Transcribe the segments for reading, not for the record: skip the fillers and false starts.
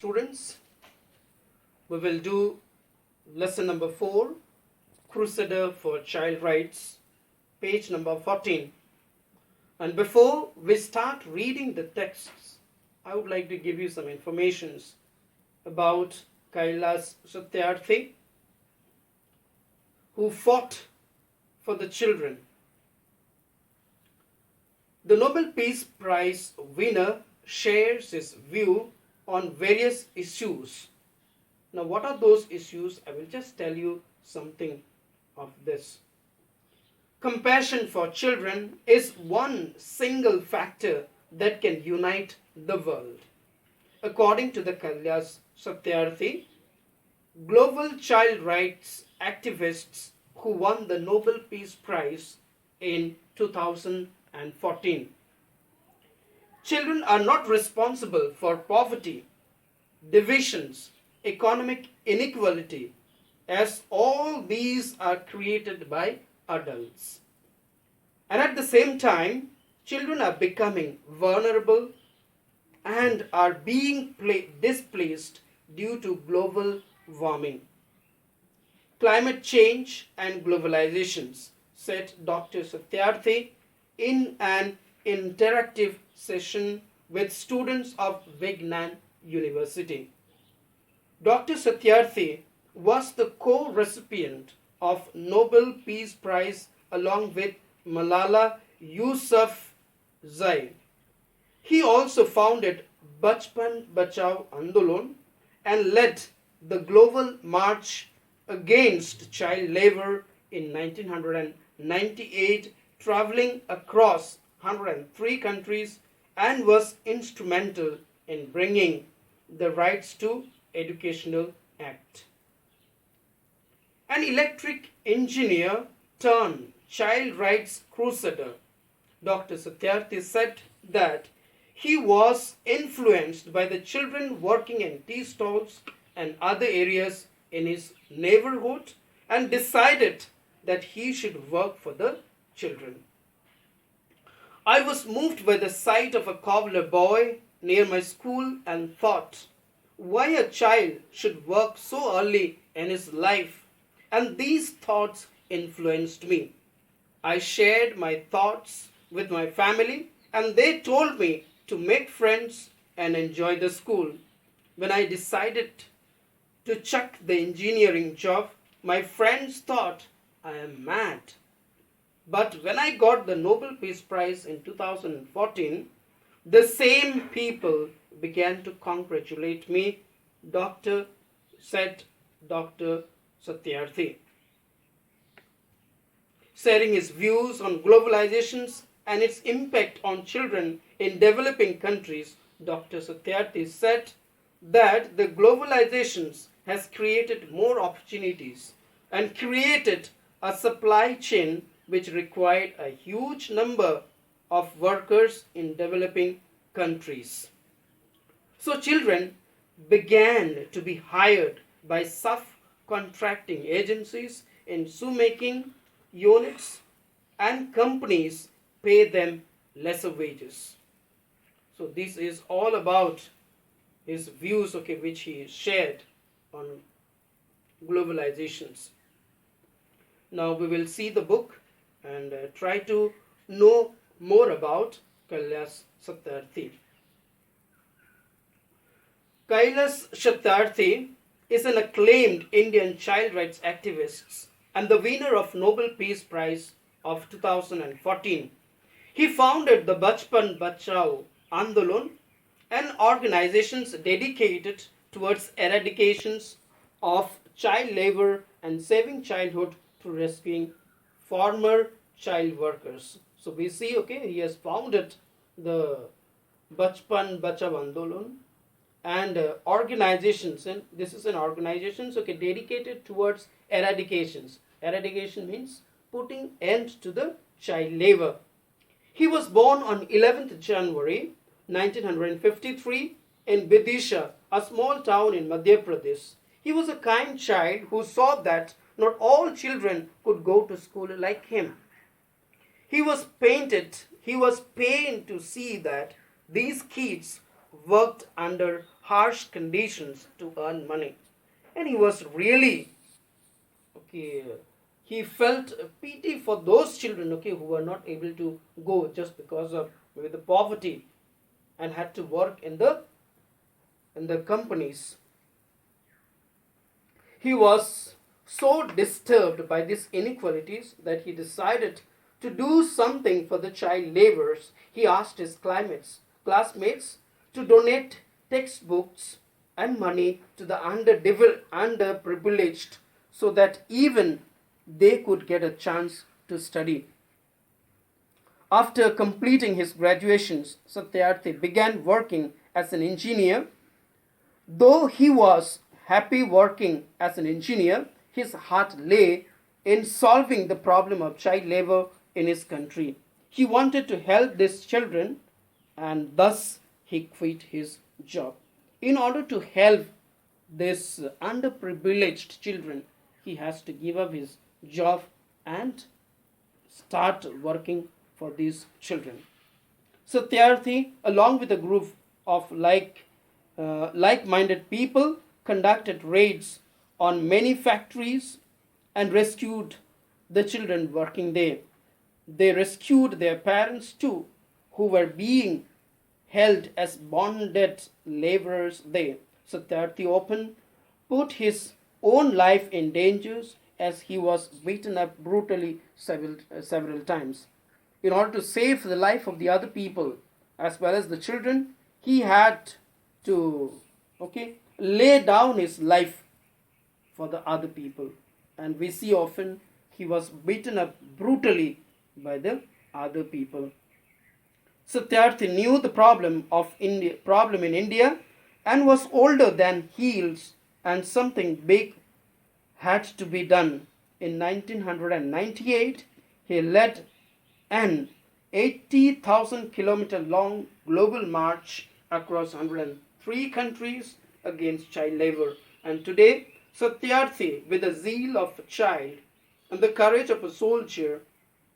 Students, we will do lesson number 4, Crusader for Child Rights, page number 14. And before we start reading the texts, I would like to give you some informations about Kailas Satyarthi, who fought for the children. The Nobel Peace Prize winner shares his view on various issues. Now, what are those issues? I will just tell you something of this. Compassion for children is one single factor that can unite the world. According to the Kailas Satyarthi, global child rights activists who won the Nobel Peace Prize in 2014. Children are not responsible for poverty, divisions, economic inequality, as all these are created by adults. And at the same time, children are becoming vulnerable and are being displaced due to global warming, climate change and globalizations, said Dr. Satyarthi in an interactive session with students of Vignan University. Dr. Satyarthi was the co-recipient of Nobel Peace Prize along with Malala Yousafzai. He also founded Bachpan Bachao Andolon and led the global march against child labor in 1998, traveling across 103 countries, and was instrumental in bringing the Rights to Educational Act. An electric engineer turned child rights crusader, Dr. Satyarthi said that he was influenced by the children working in tea stalls and other areas in his neighborhood and decided that he should work for the children. I was moved by the sight of a cobbler boy near my school and thought, why a child should work so early in his life, and these thoughts influenced me. I shared my thoughts with my family and they told me to make friends and enjoy the school. When I decided to chuck the engineering job, my friends thought I am mad. But when I got the Nobel Peace Prize in 2014, the same people began to congratulate me, said Dr. Satyarthi. Sharing his views on globalizations and its impact on children in developing countries, Dr. Satyarthi said that the globalizations has created more opportunities and created a supply chain which required a huge number of workers in developing countries. So children began to be hired by subcontracting agencies in shoemaking units, and companies pay them lesser wages. So this is all about his views, which he shared on globalizations. Now we will see the book and try to know more about Kailas Satyarthi. Kailas Satyarthi is an acclaimed Indian child rights activist and the winner of Nobel Peace Prize of 2014. He founded the Bachpan Bachao Andolon, an organization dedicated towards eradications of child labor and saving childhood through rescuing former child workers. So we see, he has founded the Bachpan Bachao Andolon and organizations, and this is an organization dedicated towards eradications. Eradication means putting end to the child labor. He was born on 11th January 1953 in Vidisha, a small town in Madhya Pradesh. He was a kind child who saw that not all children could go to school like him. He was pained to see that these kids worked under harsh conditions to earn money. And he was really, okay, he felt pity for those children, okay, who were not able to go just because of maybe the poverty and had to work in the companies. He was so disturbed by these inequalities that he decided to do something for the child laborers. He asked his classmates to donate textbooks and money to the underprivileged so that even they could get a chance to study. After completing his graduations, Satyarthi began working as an engineer. Though he was happy working as an engineer, his heart lay in solving the problem of child labor in his country. He wanted to help these children, and thus he quit his job. In order to help these underprivileged children, he has to give up his job and start working for these children. Satyarthi, along with a group of like-minded people, conducted raids on many factories and rescued the children working there. They rescued their parents too, who were being held as bonded laborers there. Satyarthi often put his own life in danger as he was beaten up brutally several times. In order to save the life of the other people as well as the children, he had to lay down his life for the other people. And we see often he was beaten up brutally by the other people. Satyarthi knew the problem in India and was older than he is, and something big had to be done. In 1998, he led an 80,000 kilometer long global march across 103 countries against child labor. And today, Satyarthi, with the zeal of a child and the courage of a soldier,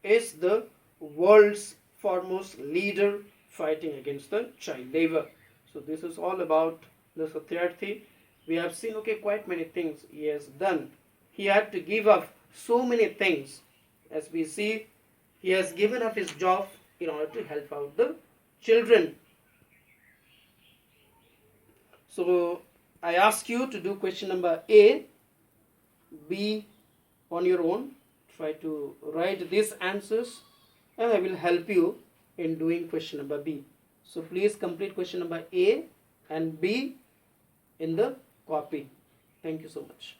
is the world's foremost leader fighting against the child labor. So this is all about the Satyarthi. We have seen quite many things he has done. He had to give up so many things. As we see, he has given up his job in order to help out the children. So I ask you to do question number A, B on your own. Try to write these answers and I will help you in doing question number B. So please complete question number A and B in the copy. Thank you so much.